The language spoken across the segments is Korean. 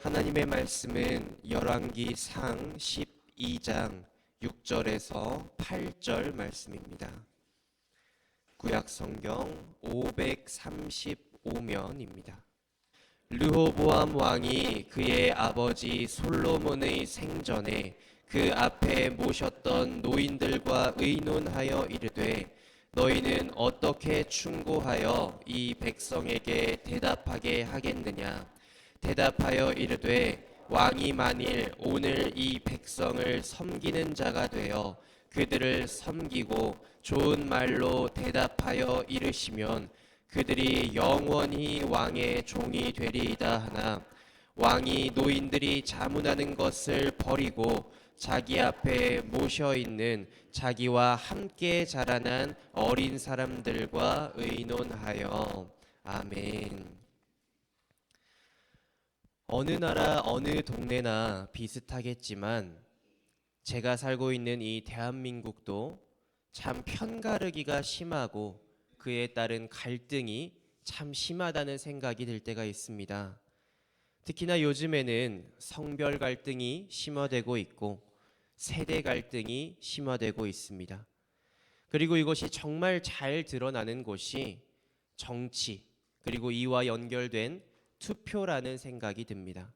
하나님의 말씀은 열왕기상 12장 6절에서 8절 말씀입니다. 구약 성경 535면입니다. 르호보암 왕이 그의 아버지 솔로몬의 생전에 그 앞에 모셨던 노인들과 의논하여 이르되 너희는 어떻게 충고하여 이 백성에게 대답하게 하겠느냐? 대답하여 이르되 왕이 만일 오늘 이 백성을 섬기는 자가 되어 그들을 섬기고 좋은 말로 대답하여 이르시면 그들이 영원히 왕의 종이 되리이다 하나 왕이 노인들이 자문하는 것을 버리고 자기 앞에 모셔 있는 자기와 함께 자라난 어린 사람들과 의논하여. 아멘. 어느 나라 어느 동네나 비슷하겠지만 제가 살고 있는 이 대한민국도 참 편가르기가 심하고 그에 따른 갈등이 참 심하다는 생각이 들 때가 있습니다. 특히나 요즘에는 성별 갈등이 심화되고 있고 세대 갈등이 심화되고 있습니다. 그리고 이것이 정말 잘 드러나는 곳이 정치, 그리고 이와 연결된 투표라는 생각이 듭니다.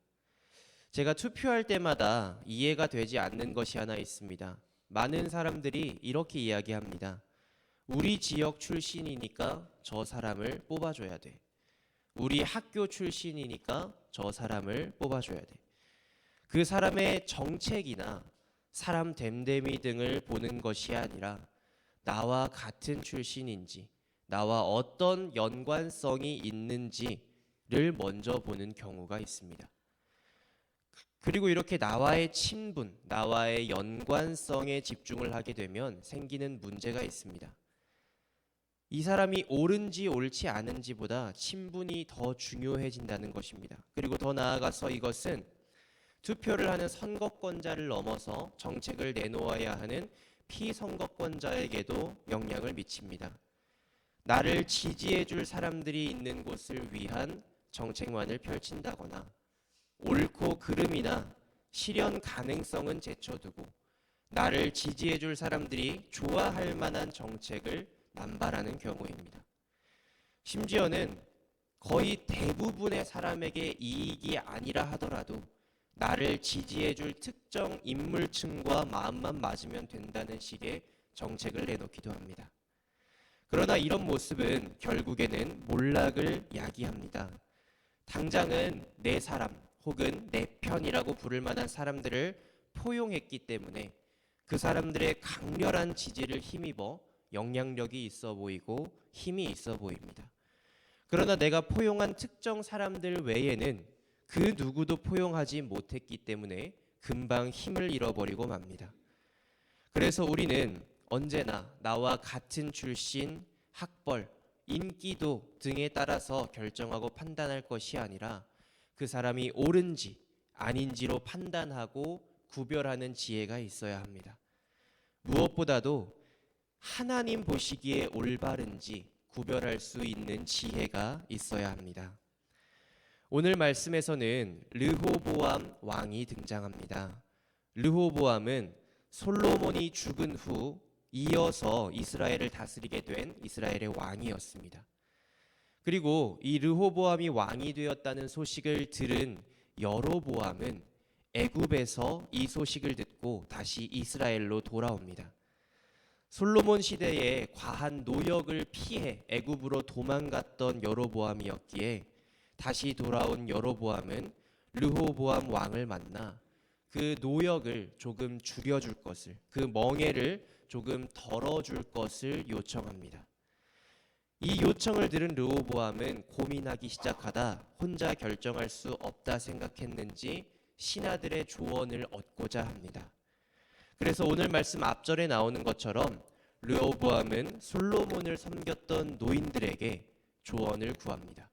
제가 투표할 때마다 이해가 되지 않는 것이 하나 있습니다. 많은 사람들이 이렇게 이야기합니다. 우리 지역 출신이니까 저 사람을 뽑아줘야 돼. 우리 학교 출신이니까 저 사람을 뽑아줘야 돼. 그 사람의 정책이나 사람 됨됨이 등을 보는 것이 아니라 나와 같은 출신인지, 나와 어떤 연관성이 있는지를 먼저 보는 경우가 있습니다. 그리고 이렇게 나와의 친분, 나와의 연관성에 집중을 하게 되면 생기는 문제가 있습니다. 이 사람이 옳은지 옳지 않은지보다 친분이 더 중요해진다는 것입니다. 그리고 더 나아가서 이것은 투표를 하는 선거권자를 넘어서 정책을 내놓아야 하는 피선거권자에게도 영향을 미칩니다. 나를 지지해 줄 사람들이 있는 곳을 위한 정책만을 펼친다거나 옳고 그름이나 실현 가능성은 제쳐두고 나를 지지해 줄 사람들이 좋아할 만한 정책을 남발하는 경우입니다. 심지어는 거의 대부분의 사람에게 이익이 아니라 하더라도 나를 지지해 줄 특정 인물층과 마음만 맞으면 된다는 식의 정책을 내놓기도 합니다. 그러나 이런 모습은 결국에는 몰락을 야기합니다. 당장은 내 사람 혹은 내 편이라고 부를 만한 사람들을 포용했기 때문에 그 사람들의 강렬한 지지를 힘입어 영향력이 있어 보이고 힘이 있어 보입니다. 그러나 내가 포용한 특정 사람들 외에는 그 누구도 포용하지 못했기 때문에 금방 힘을 잃어버리고 맙니다. 그래서 우리는 언제나 나와 같은 출신, 학벌, 인기도 등에 따라서 결정하고 판단할 것이 아니라 그 사람이 옳은지 아닌지로 판단하고 구별하는 지혜가 있어야 합니다. 무엇보다도 하나님 보시기에 올바른지 구별할 수 있는 지혜가 있어야 합니다. 오늘 말씀에서는 르호보암 왕이 등장합니다. 르호보암은 솔로몬이 죽은 후 이어서 이스라엘을 다스리게 된 이스라엘의 왕이었습니다. 그리고 이 르호보암이 왕이 되었다는 소식을 들은 여로보암은 애굽에서 이 소식을 듣고 다시 이스라엘로 돌아옵니다. 솔로몬 시대에 과한 노역을 피해 애굽으로 도망갔던 여로보암이었기에 다시 돌아온 여로보암은 르호보암 왕을 만나 그 노역을 조금 줄여줄 것을, 그 멍에를 조금 덜어줄 것을 요청합니다. 이 요청을 들은 르호보암은 고민하기 시작하다 혼자 결정할 수 없다 생각했는지 신하들의 조언을 얻고자 합니다. 그래서 오늘 말씀 앞절에 나오는 것처럼 르호보암은 솔로몬을 섬겼던 노인들에게 조언을 구합니다.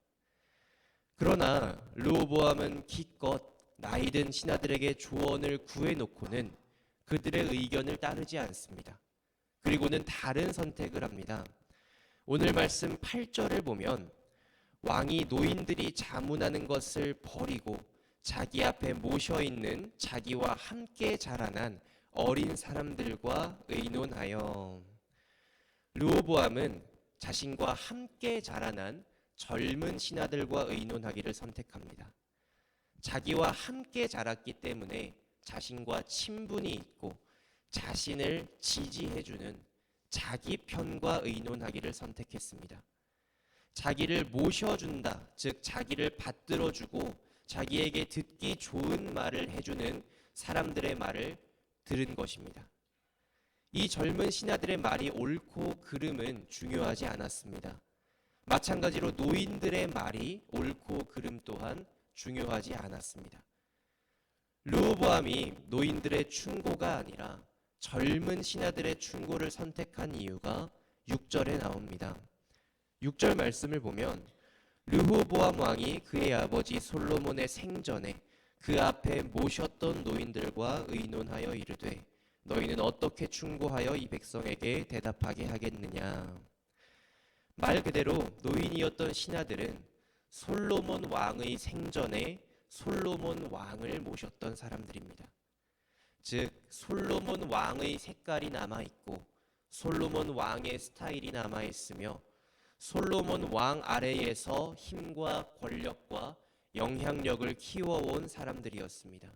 그러나 르호보암은 기껏 나이든 신하들에게 조언을 구해놓고는 그들의 의견을 따르지 않습니다. 그리고는 다른 선택을 합니다. 오늘 말씀 8절을 보면 왕이 노인들이 자문하는 것을 버리고 자기 앞에 모셔 있는 자기와 함께 자라난 어린 사람들과 의논하여. 르호보암은 자신과 함께 자라난 젊은 신하들과 의논하기를 선택합니다. 자기와 함께 자랐기 때문에 자신과 친분이 있고 자신을 지지해주는 자기 편과 의논하기를 선택했습니다. 자기를 모셔준다, 즉 자기를 받들어주고 자기에게 듣기 좋은 말을 해주는 사람들의 말을 들은 것입니다. 이 젊은 신하들의 말이 옳고 그름은 중요하지 않았습니다. 마찬가지로 노인들의 말이 옳고 그름 또한 중요하지 않았습니다. 르호보암이 노인들의 충고가 아니라 젊은 신하들의 충고를 선택한 이유가 6절에 나옵니다. 6절 말씀을 보면 르호보암 왕이 그의 아버지 솔로몬의 생전에 그 앞에 모셨던 노인들과 의논하여 이르되 너희는 어떻게 충고하여 이 백성에게 대답하게 하겠느냐. 말 그대로 노인이었던 신하들은 솔로몬 왕의 생전에 솔로몬 왕을 모셨던 사람들입니다. 즉 솔로몬 왕의 색깔이 남아있고 솔로몬 왕의 스타일이 남아있으며 솔로몬 왕 아래에서 힘과 권력과 영향력을 키워온 사람들이었습니다.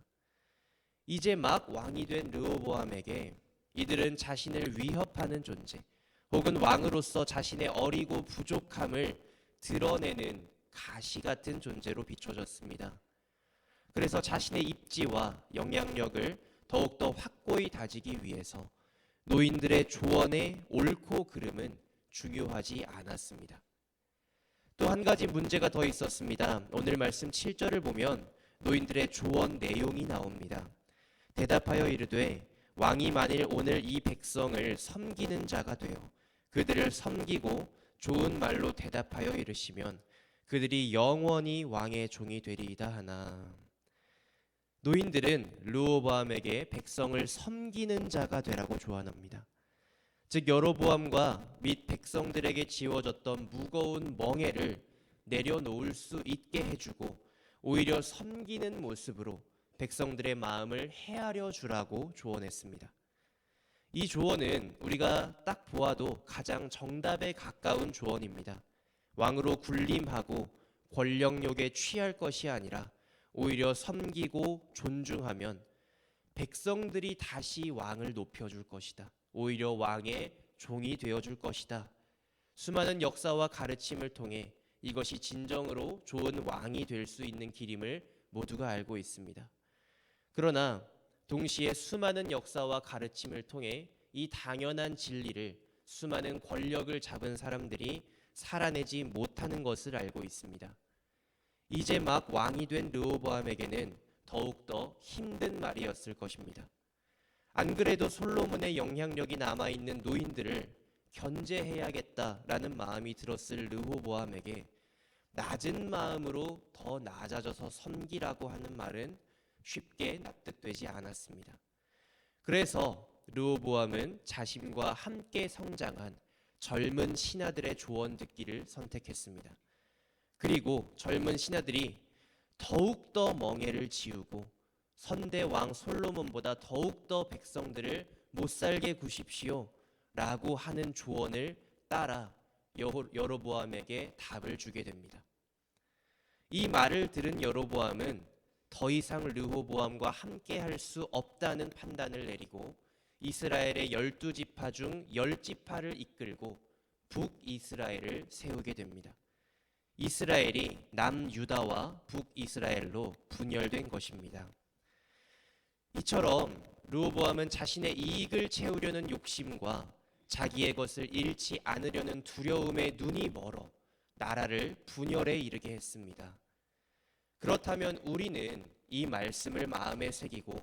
이제 막 왕이 된 르호보암에게 이들은 자신을 위협하는 존재, 혹은 왕으로서 자신의 어리고 부족함을 드러내는 가시 같은 존재로 비춰졌습니다. 그래서 자신의 입지와 영향력을 더욱더 확고히 다지기 위해서 노인들의 조언의 옳고 그름은 중요하지 않았습니다. 또 한 가지 문제가 더 있었습니다. 오늘 말씀 7절을 보면 노인들의 조언 내용이 나옵니다. 대답하여 이르되 왕이 만일 오늘 이 백성을 섬기는 자가 되어 그들을 섬기고 좋은 말로 대답하여 이르시면 그들이 영원히 왕의 종이 되리이다 하나. 노인들은 르호보암에게 백성을 섬기는 자가 되라고 조언합니다. 즉 여로보암과 및 백성들에게 지워졌던 무거운 멍에를 내려놓을 수 있게 해주고 오히려 섬기는 모습으로 백성들의 마음을 헤아려 주라고 조언했습니다. 이 조언은 우리가 딱 보아도 가장 정답에 가까운 조언입니다. 왕으로 군림하고 권력욕에 취할 것이 아니라 오히려 섬기고 존중하면 백성들이 다시 왕을 높여줄 것이다. 오히려 왕의 종이 되어줄 것이다. 수많은 역사와 가르침을 통해 이것이 진정으로 좋은 왕이 될 수 있는 길임을 모두가 알고 있습니다. 그러나 동시에 수많은 역사와 가르침을 통해 이 당연한 진리를 수많은 권력을 잡은 사람들이 살아내지 못하는 것을 알고 있습니다. 이제 막 왕이 된 르호보암에게는 더욱더 힘든 말이었을 것입니다. 안 그래도 솔로몬의 영향력이 남아있는 노인들을 견제해야겠다라는 마음이 들었을 르호보암에게 낮은 마음으로 더 낮아져서 섬기라고 하는 말은 쉽게 납득되지 않았습니다. 그래서 르호보암은 자신과 함께 성장한 젊은 신하들의 조언 듣기를 선택했습니다. 그리고 젊은 신하들이 더욱더 멍에를 지우고 선대왕 솔로몬보다 더욱더 백성들을 못살게 구십시오 라고 하는 조언을 따라 여로보암에게 답을 주게 됩니다. 이 말을 들은 여로보암은 더 이상 르호보암과 함께 할 수 없다는 판단을 내리고 이스라엘의 12지파 중 10지파를 이끌고 북이스라엘을 세우게 됩니다. 이스라엘이 남유다와 북이스라엘로 분열된 것입니다. 이처럼 르호보암은 자신의 이익을 채우려는 욕심과 자기의 것을 잃지 않으려는 두려움에 눈이 멀어 나라를 분열에 이르게 했습니다. 그렇다면 우리는 이 말씀을 마음에 새기고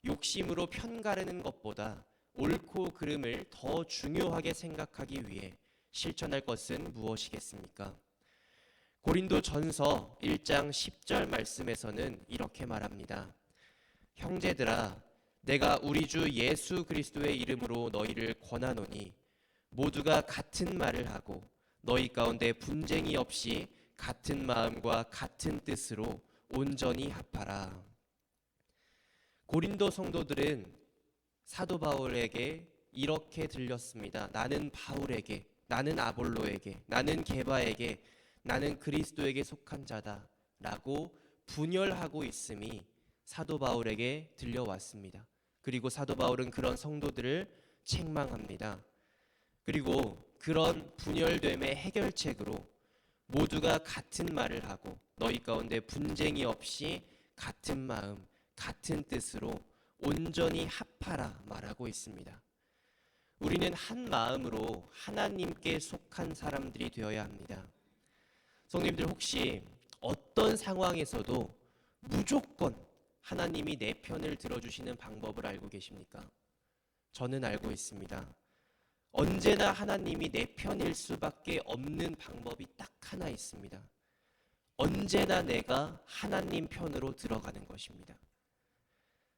욕심으로 편가르는 것보다 옳고 그름을 더 중요하게 생각하기 위해 실천할 것은 무엇이겠습니까? 고린도 전서 1장 10절 말씀에서는 이렇게 말합니다. 형제들아, 내가 우리 주 예수 그리스도의 이름으로 너희를 권하노니 모두가 같은 말을 하고 너희 가운데 분쟁이 없이 같은 마음과 같은 뜻으로 온전히 합하라. 고린도 성도들은 사도 바울에게 이렇게 들렸습니다. 나는 바울에게, 나는 아볼로에게, 나는 게바에게, 나는 그리스도에게 속한 자다 라고 분열하고 있음이 사도 바울에게 들려왔습니다. 그리고 사도 바울은 그런 성도들을 책망합니다. 그리고 그런 분열됨의 해결책으로 모두가 같은 말을 하고 너희 가운데 분쟁이 없이 같은 마음, 같은 뜻으로 온전히 합하라 말하고 있습니다. 우리는 한 마음으로 하나님께 속한 사람들이 되어야 합니다. 성도님들, 혹시 어떤 상황에서도 무조건 하나님이 내 편을 들어주시는 방법을 알고 계십니까? 저는 알고 있습니다. 언제나 하나님이 내 편일 수밖에 없는 방법이 딱 하나 있습니다. 언제나 내가 하나님 편으로 들어가는 것입니다.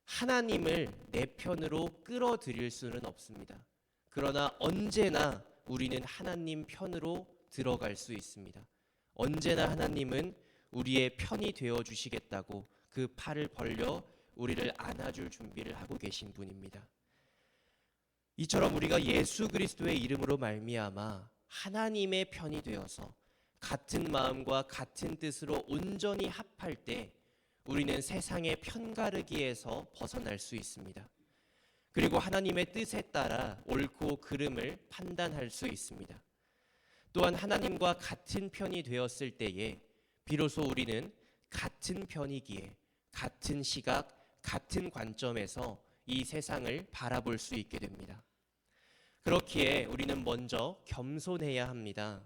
하나님을 내 편으로 끌어들일 수는 없습니다. 그러나 언제나 우리는 하나님 편으로 들어갈 수 있습니다. 언제나 하나님은 우리의 편이 되어 주시겠다고 그 팔을 벌려 우리를 안아줄 준비를 하고 계신 분입니다. 이처럼 우리가 예수 그리스도의 이름으로 말미암아 하나님의 편이 되어서 같은 마음과 같은 뜻으로 온전히 합할 때 우리는 세상의 편가르기에서 벗어날 수 있습니다. 그리고 하나님의 뜻에 따라 옳고 그름을 판단할 수 있습니다. 또한 하나님과 같은 편이 되었을 때에 비로소 우리는 같은 편이기에 같은 시각, 같은 관점에서 이 세상을 바라볼 수 있게 됩니다. 그렇기에 우리는 먼저 겸손해야 합니다.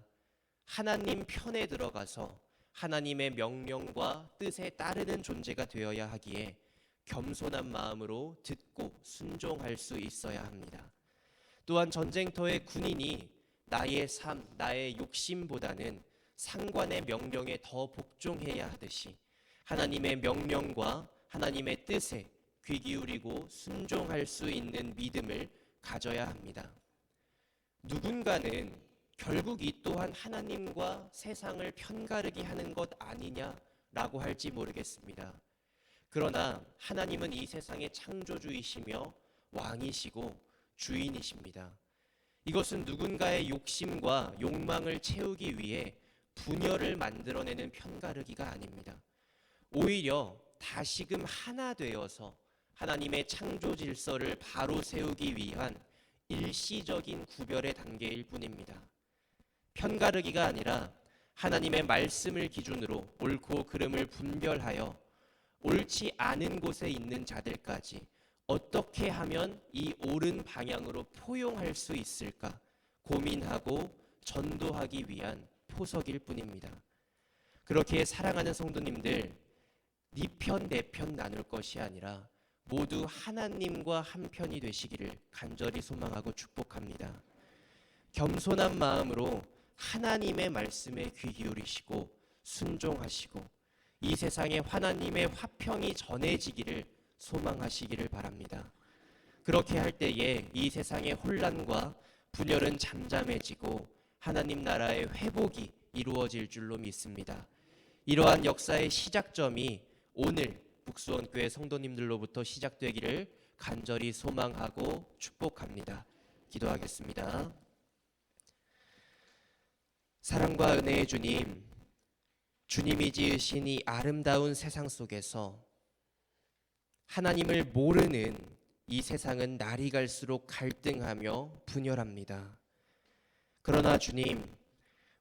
하나님 편에 들어가서 하나님의 명령과 뜻에 따르는 존재가 되어야 하기에 겸손한 마음으로 듣고 순종할 수 있어야 합니다. 또한 전쟁터의 군인이 나의 삶, 나의 욕심보다는 상관의 명령에 더 복종해야 하듯이 하나님의 명령과 하나님의 뜻에 귀 기울이고 순종할 수 있는 믿음을 가져야 합니다. 누군가는 결국 이 또한 하나님과 세상을 편가르기 하는 것 아니냐라고 할지 모르겠습니다. 그러나 하나님은 이 세상의 창조주이시며 왕이시고 주인이십니다. 이것은 누군가의 욕심과 욕망을 채우기 위해 분열을 만들어내는 편가르기가 아닙니다. 오히려 다시금 하나 되어서 하나님의 창조 질서를 바로 세우기 위한 일시적인 구별의 단계일 뿐입니다. 편가르기가 아니라 하나님의 말씀을 기준으로 옳고 그름을 분별하여 옳지 않은 곳에 있는 자들까지 어떻게 하면 이 옳은 방향으로 포용할 수 있을까 고민하고 전도하기 위한 포석일 뿐입니다. 그렇게 사랑하는 성도님들, 네 편, 내 편 나눌 것이 아니라 모두 하나님과 한 편이 되시기를 간절히 소망하고 축복합니다. 겸손한 마음으로 하나님의 말씀에 귀 기울이시고 순종하시고 이 세상에 하나님의 화평이 전해지기를 소망하시기를 바랍니다. 그렇게 할 때에 이 세상의 혼란과 분열은 잠잠해지고 하나님 나라의 회복이 이루어질 줄로 믿습니다. 이러한 역사의 시작점이 오늘 북수원교회 성도님들로부터 시작되기를 간절히 소망하고 축복합니다. 기도하겠습니다. 사랑과 은혜의 주님, 주님이 지으신 이 아름다운 세상 속에서 하나님을 모르는 이 세상은 날이 갈수록 갈등하며 분열합니다. 그러나 주님,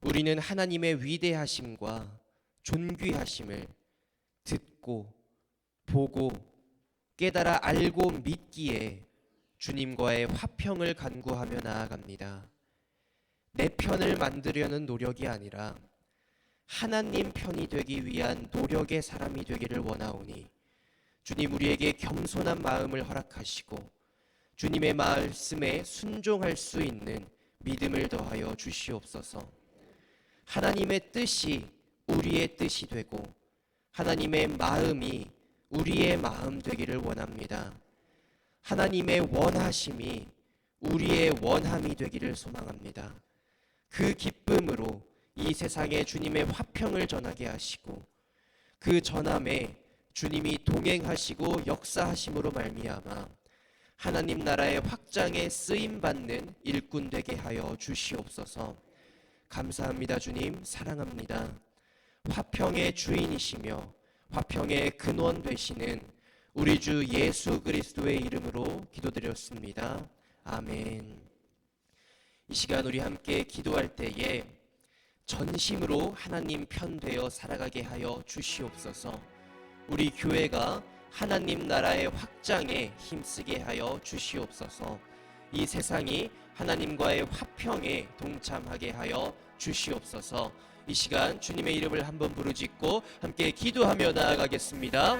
우리는 하나님의 위대하심과 존귀하심을 듣고 보고 깨달아 알고 믿기에 주님과의 화평을 간구하며 나아갑니다. 내 편을 만들려는 노력이 아니라 하나님 편이 되기 위한 노력의 사람이 되기를 원하오니 주님, 우리에게 겸손한 마음을 허락하시고 주님의 말씀에 순종할 수 있는 믿음을 더하여 주시옵소서. 하나님의 뜻이 우리의 뜻이 되고 하나님의 마음이 우리의 마음 되기를 원합니다. 하나님의 원하심이 우리의 원함이 되기를 소망합니다. 그 기쁨으로 이 세상에 주님의 화평을 전하게 하시고 그 전함에 주님이 동행하시고 역사하심으로 말미암아 하나님 나라의 확장에 쓰임받는 일꾼 되게 하여 주시옵소서. 감사합니다. 주님, 사랑합니다. 화평의 주인이시며 화평의 근원 되시는 우리 주 예수 그리스도의 이름으로 기도드렸습니다. 아멘. 이 시간 우리 함께 기도할 때에 전심으로 하나님 편 되어 살아가게 하여 주시옵소서. 우리 교회가 하나님 나라의 확장에 힘쓰게 하여 주시옵소서. 이 세상이 하나님과의 화평에 동참하게 하여 주시옵소서. 이 시간 주님의 이름을 한번 부르짖고 함께 기도하며 나아가겠습니다.